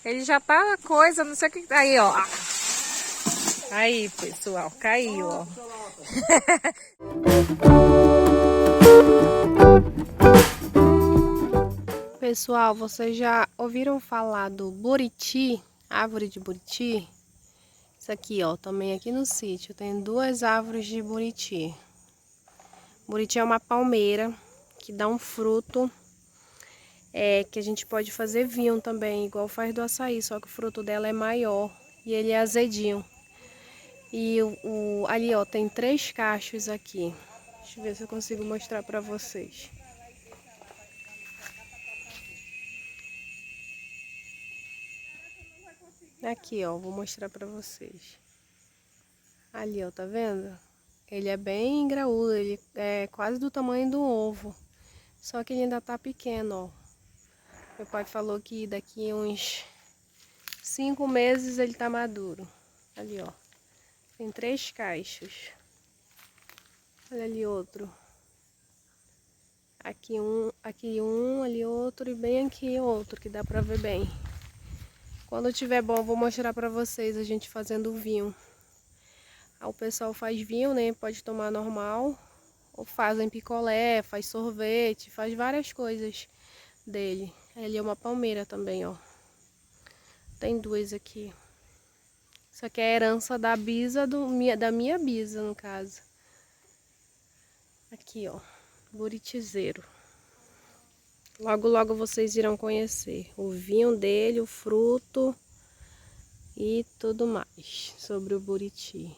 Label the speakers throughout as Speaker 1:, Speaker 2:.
Speaker 1: Ele já tá na coisa, não sei o que. Aí, ó. Aí, pessoal, caiu, ó.
Speaker 2: Pessoal, vocês já ouviram falar do buriti, árvore de buriti? Isso aqui, ó, também aqui no sítio tem 2 árvores de buriti. Buriti é uma palmeira que dá um fruto que a gente pode fazer vinho também, igual faz do açaí, só que o fruto dela é maior e ele é azedinho. E ali, ó, tem 3 cachos aqui. Deixa eu ver se eu consigo mostrar pra vocês. Aqui, ó, vou mostrar pra vocês. Ali, ó, tá vendo? Ele é bem graúdo, ele é quase do tamanho do ovo. Só que ele ainda tá pequeno, ó. Meu pai falou que daqui uns 5 meses ele tá maduro. Ali, ó. Tem 3 cachos. Olha ali outro. Aqui um, ali outro e bem aqui outro, que dá pra ver bem. Quando tiver bom, eu vou mostrar pra vocês a gente fazendo vinho. Aí o pessoal faz vinho, né? Pode tomar normal. Ou fazem picolé, faz sorvete, faz várias coisas dele. Ali é uma palmeira também, ó. Tem 2 aqui. Isso aqui é a herança da bisa da minha bisa, no caso. Aqui, ó. Buritizeiro. Logo, logo vocês irão conhecer o vinho dele, o fruto e tudo mais sobre o buriti.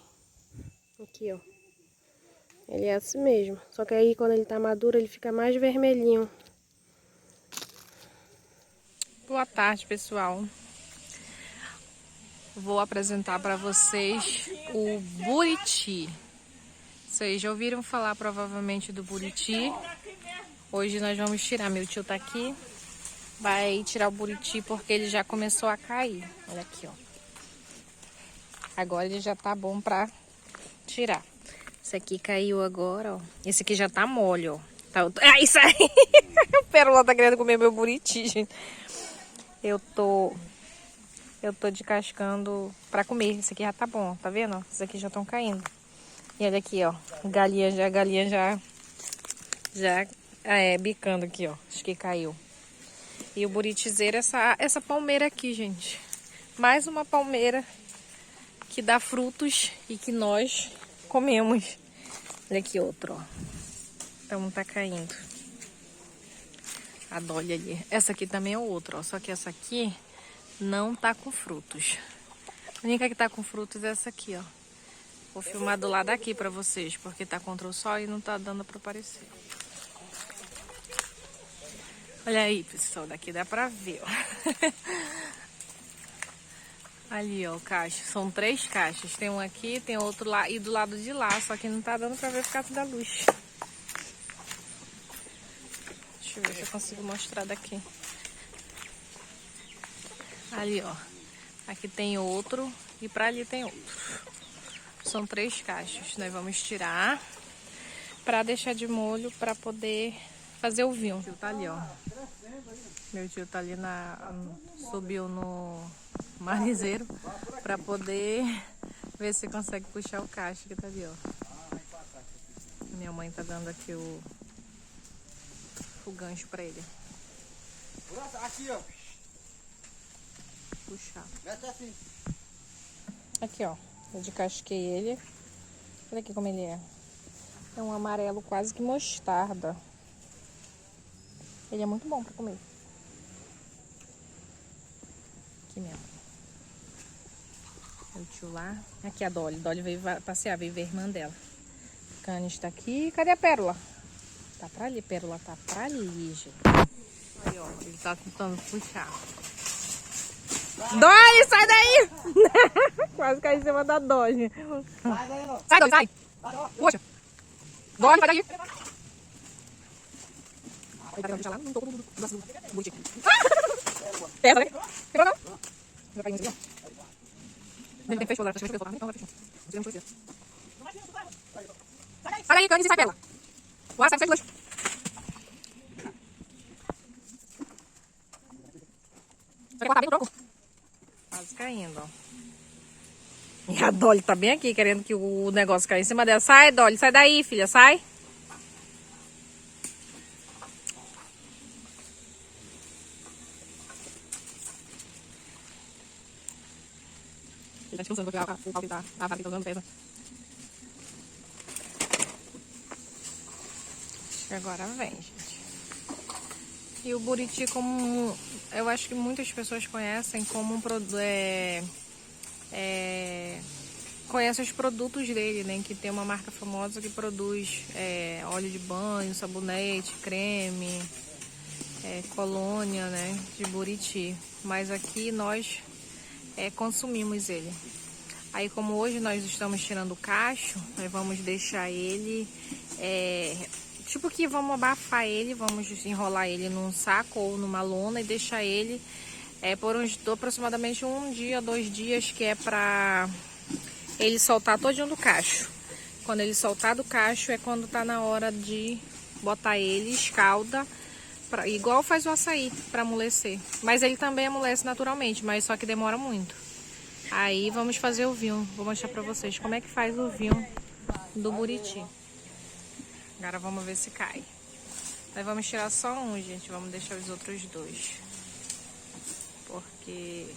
Speaker 2: Aqui, ó. Ele é assim mesmo. Só que aí quando ele tá maduro ele fica mais vermelhinho.
Speaker 1: Boa tarde, pessoal. Vou apresentar para vocês o buriti. Vocês já ouviram falar provavelmente do buriti. Hoje nós vamos tirar. Meu tio tá aqui. Vai tirar o buriti porque ele já começou a cair. Olha aqui, ó. Agora ele já tá bom pra tirar. Esse aqui caiu agora, ó. Esse aqui já tá mole, ó. Tá... Ah, isso aí! O Pérola tá querendo comer meu buriti, gente. Eu tô descascando pra comer. Esse aqui já tá bom, tá vendo? Esses aqui já estão caindo. E olha aqui, ó. Galinha já bicando aqui, ó. Acho que caiu. E o buritizeiro, essa palmeira aqui, gente. Mais uma palmeira que dá frutos e que nós comemos. Olha aqui outro, ó. Então tá caindo. A Dolly ali. Essa aqui também é outra, ó. Só que essa aqui não tá com frutos. A única que tá com frutos é essa aqui, ó. Vou filmar do lado aqui pra vocês, porque tá contra o sol e não tá dando pra aparecer. Olha aí, pessoal, daqui dá pra ver, ó. Ali, ó, o cacho. São 3 caixas. Tem um aqui, tem outro lá e do lado de lá, só que não tá dando pra ver por causa da luz. Deixa eu ver se eu consigo mostrar daqui. Ali, ó. Aqui tem outro e pra ali tem outro. São 3 caixas. Nós vamos tirar pra deixar de molho pra poder fazer o vinho. Meu tio tá ali, ó. Meu tio tá ali subiu no marizeiro pra poder ver se consegue puxar o cacho que tá ali, ó. Minha mãe tá dando aqui o gancho pra ele.
Speaker 3: Aqui, ó.
Speaker 1: Puxar.
Speaker 3: Mete assim.
Speaker 1: Aqui, ó. Eu descasquei ele. Olha aqui como ele é. É um amarelo quase que mostarda. Ele é muito bom pra comer. Aqui mesmo. O tio lá. Aqui a Dolly. Dolly veio passear, veio ver a irmã dela. Canis tá aqui. Cadê a Pérola? Tá pra ali, Pérola. Tá pra ali, gente. Aí, ó. Ele tá tentando puxar. Dolly, sai daí! Quase caiu em cima da Dolly. Sai, Dolly, sai! Poxa! Dolly, sai daí! Ele tá querendo puxar lá no topo do buriti. Pega, né? Pegou não? Vai cair no Ele tem fechou agora, tá fechando. Não, vai fechar. Não sei sai daí, Canis, e sai, Pérola. Bora, sai, dois. Vai cortar bem o tronco. caindo, ó. E a Dolly tá bem aqui, querendo que o negócio caia em cima dela. Sai, Dolly, sai daí, filha, sai. Ele tá descansando porque a vara que tá usando pesa. E agora vem, gente. E o buriti, como eu acho que muitas pessoas conhecem como um produto, conhece os produtos dele, né? Que tem uma marca famosa que produz óleo de banho, sabonete, creme, colônia, né? De buriti. Mas aqui nós consumimos ele. Aí, como hoje nós estamos tirando o cacho, nós vamos deixar ele... tipo que vamos abafar ele, vamos enrolar ele num saco ou numa lona e deixar ele por aproximadamente 1 dia, 2 dias, que é pra ele soltar todinho do cacho. Quando ele soltar do cacho é quando tá na hora de botar ele, escalda, igual faz o açaí, pra amolecer. Mas ele também amolece naturalmente, mas só que demora muito. Aí vamos fazer o vinho, vou mostrar pra vocês como é que faz o vinho do buriti. Agora vamos ver se cai. Nós vamos tirar só um, gente. Vamos deixar os outros 2. Porque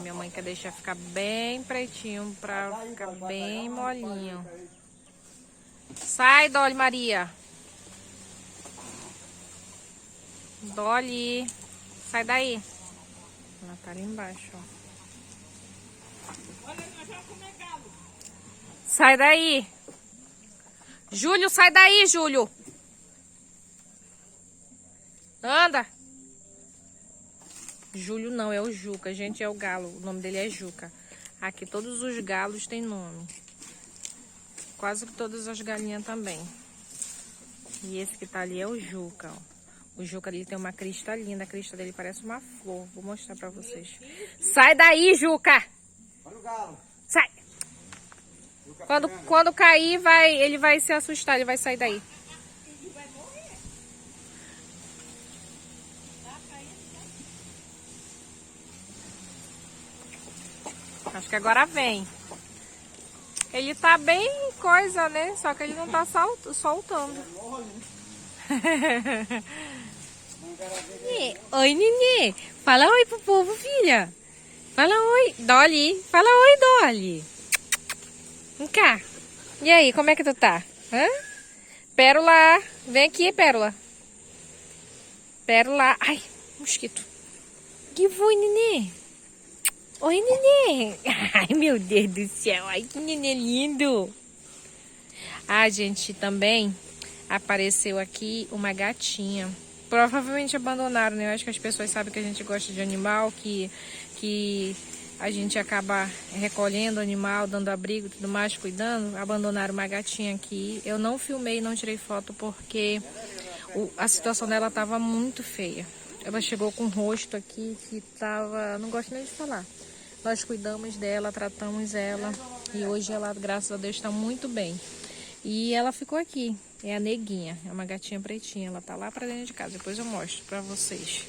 Speaker 1: minha mãe quer deixar ficar bem pretinho pra ficar bem molinho. Sai, Dolly Maria. Dolly. Sai daí. Ela tá ali embaixo, ó. Sai daí. Júlio, sai daí, Júlio. Anda. Júlio não, é o Juca. Gente, é o galo. O nome dele é Juca. Aqui todos os galos têm nome. Quase que todas as galinhas também. E esse que tá ali é o Juca, ó. O Juca ali tem uma crista linda. A crista dele parece uma flor. Vou mostrar pra vocês. Sai daí, Juca.
Speaker 3: Olha o galo.
Speaker 1: Sai. Quando cair, ele vai se assustar, ele vai sair daí. Acho que agora vem. Ele tá bem coisa, né? Só que ele não tá soltando. Oi, Nenê. Fala oi pro povo, filha. Fala oi. Dolly. Fala oi, Dolly. Vem cá. E aí, como é que tu tá? Hã? Pérola. Vem aqui, Pérola. Pérola. Ai, mosquito. Que foi, Nenê? Oi, Nenê. Ai, meu Deus do céu. Ai, que nenê lindo. Ah, gente, também apareceu aqui uma gatinha. Provavelmente abandonaram, né? Eu acho que as pessoas sabem que a gente gosta de animal, que a gente acaba recolhendo o animal, dando abrigo e tudo mais, cuidando. Abandonaram uma gatinha aqui. Eu não filmei, não tirei foto porque a situação dela estava muito feia. Ela chegou com o rosto aqui que tava... Não gosto nem de falar. Nós cuidamos dela, tratamos ela. E hoje ela, graças a Deus, está muito bem. E ela ficou aqui. É a Neguinha. É uma gatinha pretinha. Ela tá lá pra dentro de casa. Depois eu mostro pra vocês.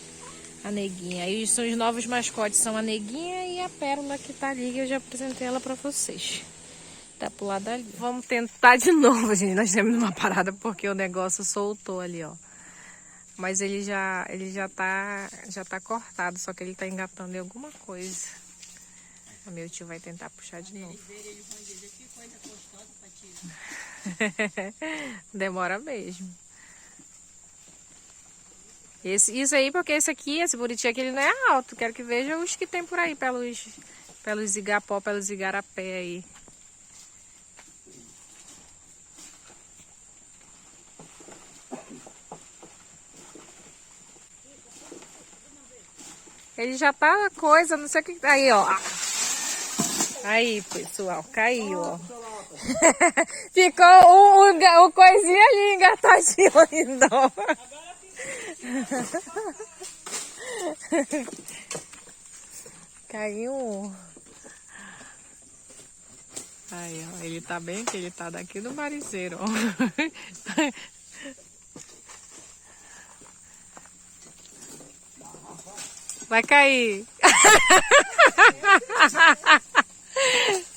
Speaker 1: A Neguinha. Aí são os novos mascotes. São a Neguinha e a Pérola que tá ali. Eu já apresentei ela pra vocês. Tá pro lado ali. Vamos tentar de novo, gente. Nós temos uma parada porque o negócio soltou ali, ó. Mas ele já tá cortado. Só que ele tá engatando em alguma coisa. O meu tio vai tentar puxar de novo. Eles vão dizer que coisa gostosa pra tirar. Demora mesmo. Isso aí, porque esse buriti aqui, ele não é alto. Quero que veja os que tem por aí, pelos igapó, pelos igarapé aí. Ele já tá coisa, não sei o que... Aí, ó. Aí, pessoal, caiu, ó. Ficou o coisinha ali engatadinho ainda, ó. Caiu. Aí, ó, ele tá bem que ele tá daqui do mariceiro, ó. Vai cair.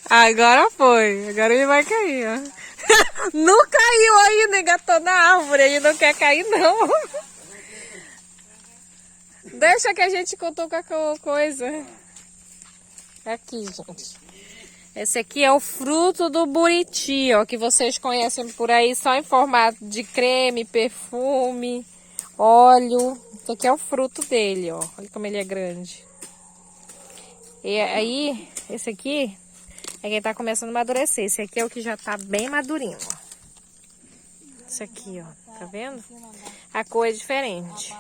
Speaker 1: Agora foi. Agora ele vai cair, ó. Não caiu ainda, engatou na árvore. Ele não quer cair, não. Deixa que a gente cutuca com coisa. Aqui, gente. Esse aqui é o fruto do buriti, ó. Que vocês conhecem por aí só em formato de creme, perfume, óleo. Esse aqui é o fruto dele, ó. Olha como ele é grande. E aí, esse aqui é que tá começando a amadurecer. Esse aqui é o que já tá bem madurinho, ó. Esse aqui, ó. Tá vendo? A cor é diferente.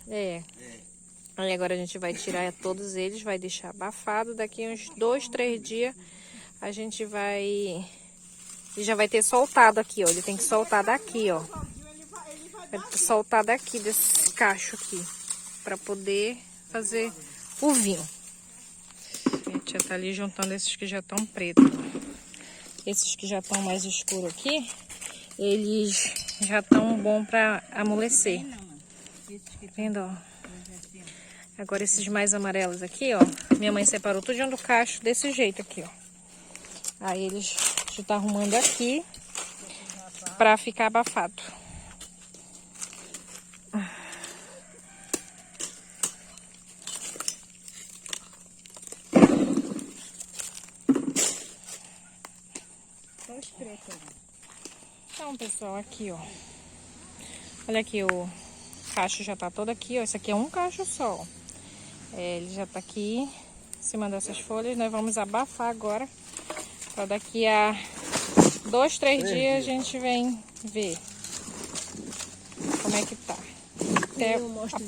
Speaker 1: É. Aí agora a gente vai tirar todos eles, vai deixar abafado. Daqui uns 2, 3 dias a gente vai... E já vai ter soltado aqui, ó. Ele tem que soltar daqui, ó. Vai soltar daqui, desse cacho aqui. Pra poder fazer o vinho. A gente já tá ali juntando esses que já estão pretos. Esses que já estão mais escuros aqui, eles já estão bons pra amolecer. Tá vendo, ó? Agora esses mais amarelos aqui, ó. Minha mãe separou tudo do cacho desse jeito aqui, ó. Aí eles já tá arrumando aqui pra ficar abafado. Então, pessoal, aqui, ó. Olha aqui, o cacho já tá todo aqui, ó. Esse aqui é um cacho só, ó. Ele já tá aqui em cima dessas folhas. Nós vamos abafar agora. Pra daqui a 2, 3 dias a gente vem ver como é que tá. Até a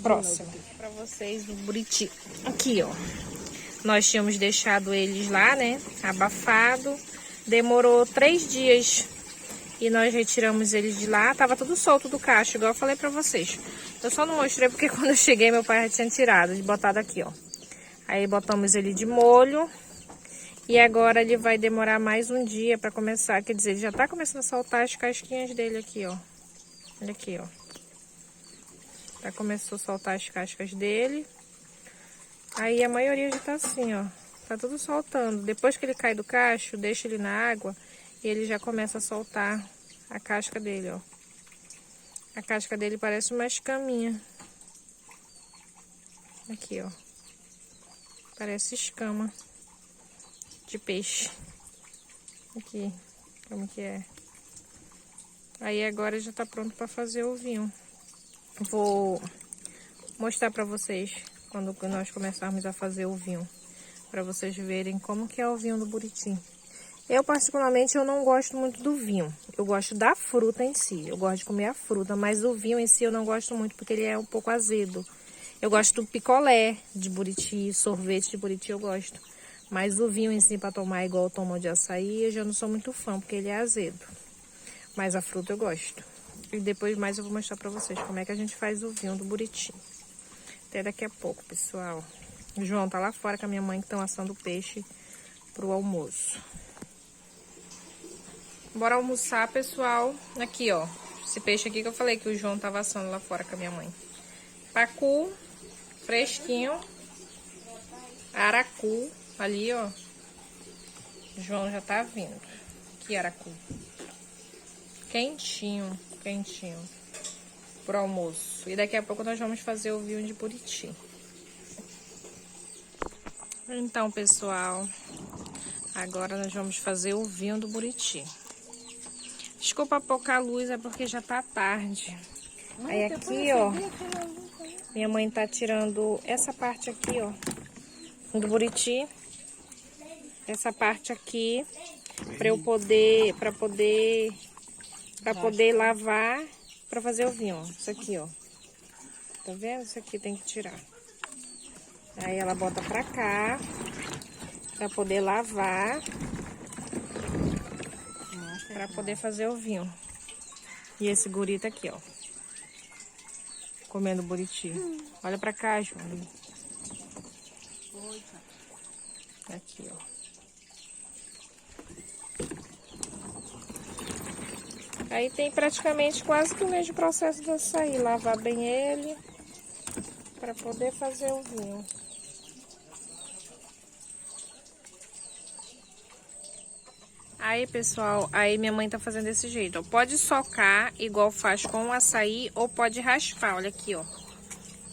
Speaker 1: próxima. Pra vocês o buriti. Aqui, ó. Nós tínhamos deixado eles lá, né? Abafado. Demorou 3 dias. E nós retiramos eles de lá. Tava tudo solto do cacho, igual eu falei pra vocês. Eu só não mostrei porque quando eu cheguei meu pai já tinha tirado, de botado aqui, ó. Aí botamos ele de molho. E agora ele vai demorar mais um dia pra começar. Quer dizer, ele já tá começando a soltar as casquinhas dele aqui, ó. Olha aqui, ó. Já começou a soltar as cascas dele. Aí a maioria já tá assim, ó. Tá tudo soltando. Depois que ele cai do cacho, deixa ele na água. E ele já começa a soltar a casca dele, ó. A casca dele parece uma escaminha. Aqui, ó. Parece escama de peixe. Aqui, como que é. Aí agora já tá pronto pra fazer o vinho. Vou mostrar pra vocês quando nós começarmos a fazer o vinho. Pra vocês verem como que é o vinho do buriti. Eu, particularmente, eu não gosto muito do vinho. Eu gosto da fruta em si. Eu gosto de comer a fruta, mas o vinho em si eu não gosto muito porque ele é um pouco azedo. Eu gosto do picolé de buriti, sorvete de buriti eu gosto. Mas o vinho em si para tomar igual eu tomo de açaí, eu já não sou muito fã porque ele é azedo. Mas a fruta eu gosto. E depois mais eu vou mostrar para vocês como é que a gente faz o vinho do buriti. Até daqui a pouco, pessoal. O João tá lá fora com a minha mãe que estão assando peixe pro almoço. Bora almoçar, pessoal. Aqui, ó. Esse peixe aqui que eu falei que o João tava assando lá fora com a minha mãe. Pacu, fresquinho. Aracu, ali, ó. O João já tá vindo. Aqui, aracu. Quentinho, quentinho. Pro almoço. E daqui a pouco nós vamos fazer o vinho de buriti. Então, pessoal, agora nós vamos fazer o vinho do buriti. Desculpa pouca luz, é porque já tá tarde. Aí aqui, ó, minha mãe tá tirando essa parte aqui, ó, do buriti. Essa parte aqui, pra poder lavar, pra fazer o vinho, ó. Isso aqui, ó. Tá vendo? Isso aqui tem que tirar. Aí ela bota pra cá, pra poder lavar. Pra poder fazer o vinho. E esse guri tá aqui, ó. Comendo buriti. Olha pra cá, João. Aqui, ó. Aí tem praticamente quase que o mesmo processo do açaí. Lavar bem ele. Pra poder fazer o vinho. Aí, pessoal, aí minha mãe tá fazendo desse jeito, ó. Pode socar, igual faz com o açaí, ou pode raspar, olha aqui, ó.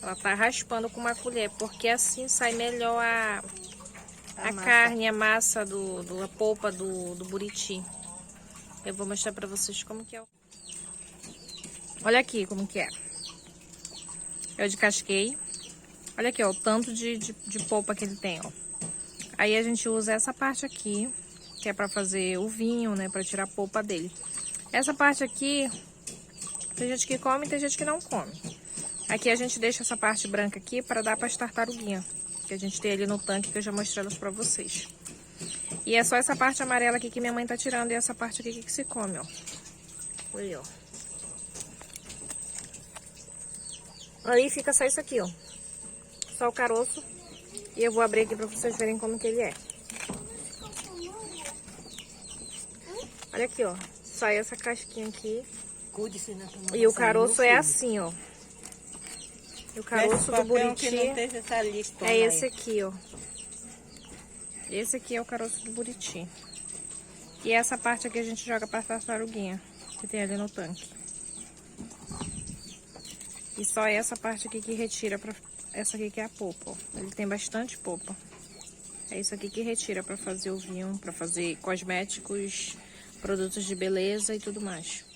Speaker 1: Ela tá raspando com uma colher, porque assim sai melhor a carne, a massa, a polpa do buriti. Eu vou mostrar pra vocês como que é. Olha aqui como que é. Eu descasquei. Olha aqui, ó, o tanto de polpa que ele tem, ó. Aí a gente usa essa parte aqui, que é pra fazer o vinho, né, pra tirar a polpa dele. Essa parte aqui, tem gente que come e tem gente que não come. Aqui a gente deixa essa parte branca aqui pra dar pras tartaruguinhas, que a gente tem ali no tanque, que eu já mostrei elas pra vocês. E é só essa parte amarela aqui que minha mãe tá tirando e essa parte aqui que se come, ó. Olha, ó. Aí fica só isso aqui, ó. Só o caroço. E eu vou abrir aqui pra vocês verem como que ele é. Olha aqui, ó. Sai essa casquinha aqui. E o caroço é assim, ó. E o caroço do buriti é esse aqui, ó. Esse aqui é o caroço do buriti. E essa parte aqui a gente joga pra tartaruguinha, que tem ali no tanque. E só essa parte aqui que retira pra... Essa aqui que é a polpa, ó. Ele tem bastante polpa. É isso aqui que retira pra fazer o vinho, pra fazer cosméticos, produtos de beleza e tudo mais.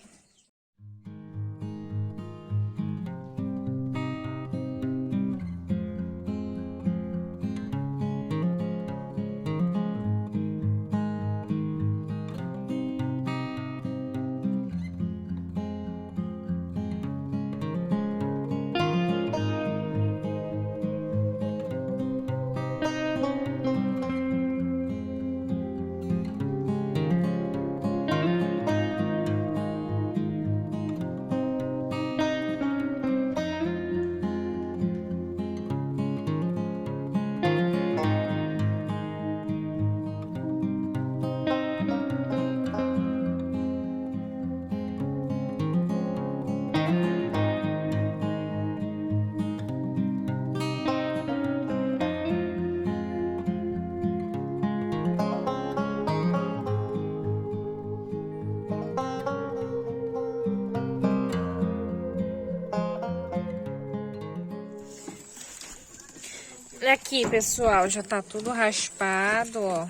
Speaker 1: Olha aqui, pessoal, já tá tudo raspado, ó.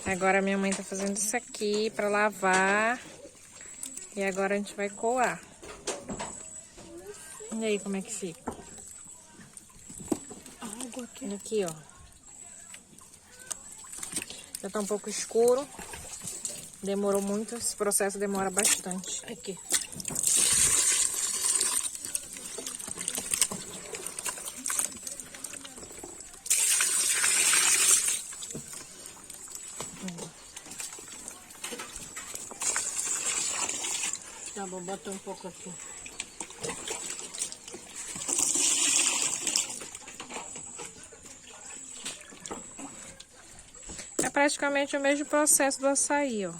Speaker 1: Agora minha mãe tá fazendo isso aqui pra lavar. E agora a gente vai coar. Olha aí como é que fica. Olha aqui, ó. Já tá um pouco escuro. Demorou muito, esse processo demora bastante. Aqui.
Speaker 4: Tá bom, bota um pouco aqui.
Speaker 1: É praticamente o mesmo processo do açaí, ó.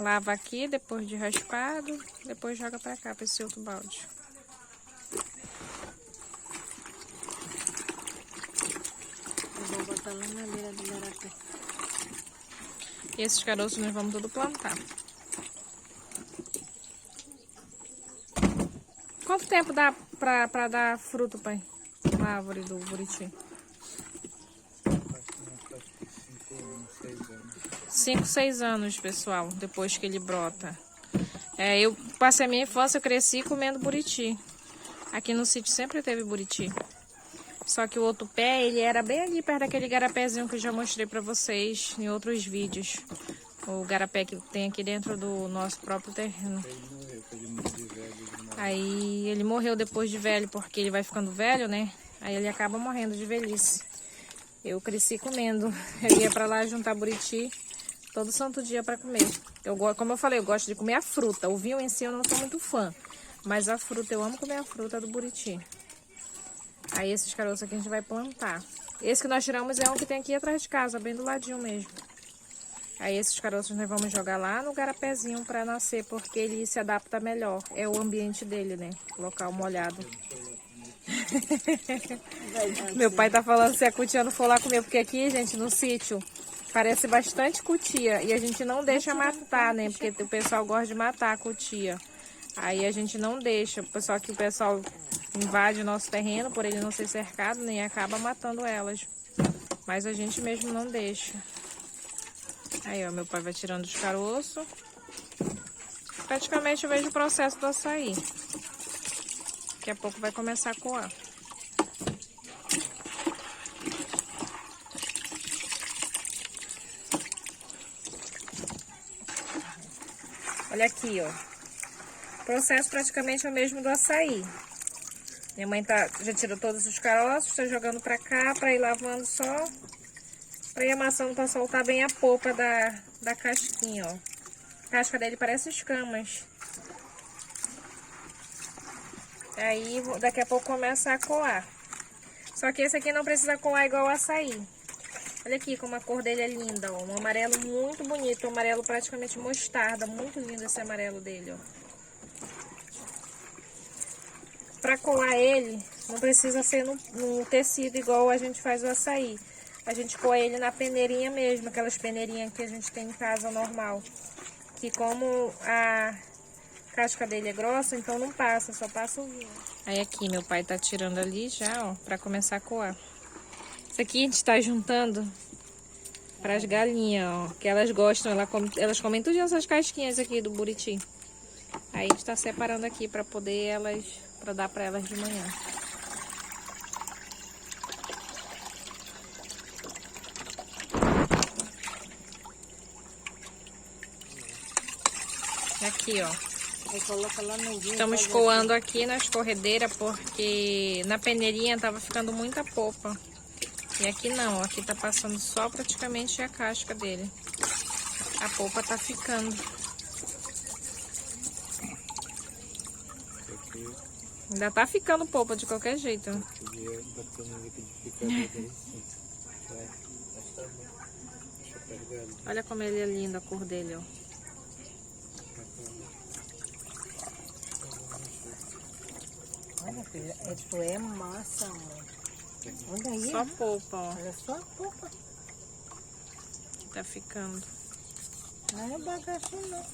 Speaker 1: Lava aqui, depois de raspado, depois joga pra cá, pra esse outro balde.
Speaker 4: Eu vou botar lá na beira do garapé.
Speaker 1: E esses caroços nós vamos tudo plantar. Quanto tempo dá pra dar fruto, pai? Na árvore do buriti? 5, 6 anos, pessoal, depois que ele brota. Eu passei a minha infância, eu cresci comendo buriti. Aqui no sítio sempre teve buriti. Só que o outro pé, ele era bem ali perto daquele garapézinho que eu já mostrei pra vocês em outros vídeos. O garapé que tem aqui dentro do nosso próprio terreno. Aí ele morreu depois de velho, porque ele vai ficando velho, né? Aí ele acaba morrendo de velhice. Eu cresci comendo. Eu ia pra lá juntar buriti todo santo dia pra comer. Como eu falei, eu gosto de comer a fruta. O vinho em si eu não sou muito fã. Mas a fruta, eu amo comer a fruta do buriti. Aí esses caroços aqui a gente vai plantar. Esse que nós tiramos é um que tem aqui atrás de casa, bem do ladinho mesmo. Aí esses caroços nós vamos jogar lá no garapézinho pra nascer, porque ele se adapta melhor. É o ambiente dele, né? Local molhado. Meu pai tá falando se a Cutiana for lá comer, porque aqui, gente, no sítio, Parece bastante cutia. E a gente não deixa matar, né? Porque o pessoal gosta de matar a cutia. Aí a gente não deixa. Só que o pessoal invade o nosso terreno por ele não ser cercado, né? E acaba matando elas. Mas a gente mesmo não deixa. Aí, ó, meu pai vai tirando os caroços. Praticamente eu vejo o processo do açaí. Daqui a pouco vai começar a coar. Olha aqui, ó. O processo praticamente é o mesmo do açaí. Minha mãe já tirou todos os caroços, tá jogando pra cá, pra ir lavando só. Pra ir amassando pra soltar bem a polpa da casquinha, ó. A casca dele parece escamas. Aí, daqui a pouco começa a coar. Só que esse aqui não precisa coar igual o açaí. Olha aqui como a cor dele é linda, ó. Um amarelo muito bonito, um amarelo praticamente mostarda. Muito lindo esse amarelo dele, ó. Pra coar ele, não precisa ser no tecido igual a gente faz o açaí. A gente coa ele na peneirinha mesmo, aquelas peneirinhas que a gente tem em casa normal. Que como a casca dele é grossa, então não passa, só passa o vinho. Aí aqui meu pai tá tirando ali já, ó, pra começar a coar. Isso aqui a gente tá juntando para as galinhas, ó, que elas gostam, elas comem tudo essas casquinhas aqui do buriti. Aí a gente tá separando aqui para poder para dar para elas de manhã. Aqui, ó.
Speaker 4: Aí coloca lá no vinho.
Speaker 1: Estamos coando aqui na escorredeira porque na peneirinha tava ficando muita polpa. E aqui não, aqui tá passando só praticamente a casca dele. A polpa tá ficando. Ainda tá ficando polpa de qualquer jeito. Olha como ele é lindo, a cor dele, ó.
Speaker 4: Olha, filha, isso é massa, amor. Olha aí.
Speaker 1: Só polpa, ó.
Speaker 4: Olha só a polpa.
Speaker 1: Tá ficando.
Speaker 4: Não é bagaço, não.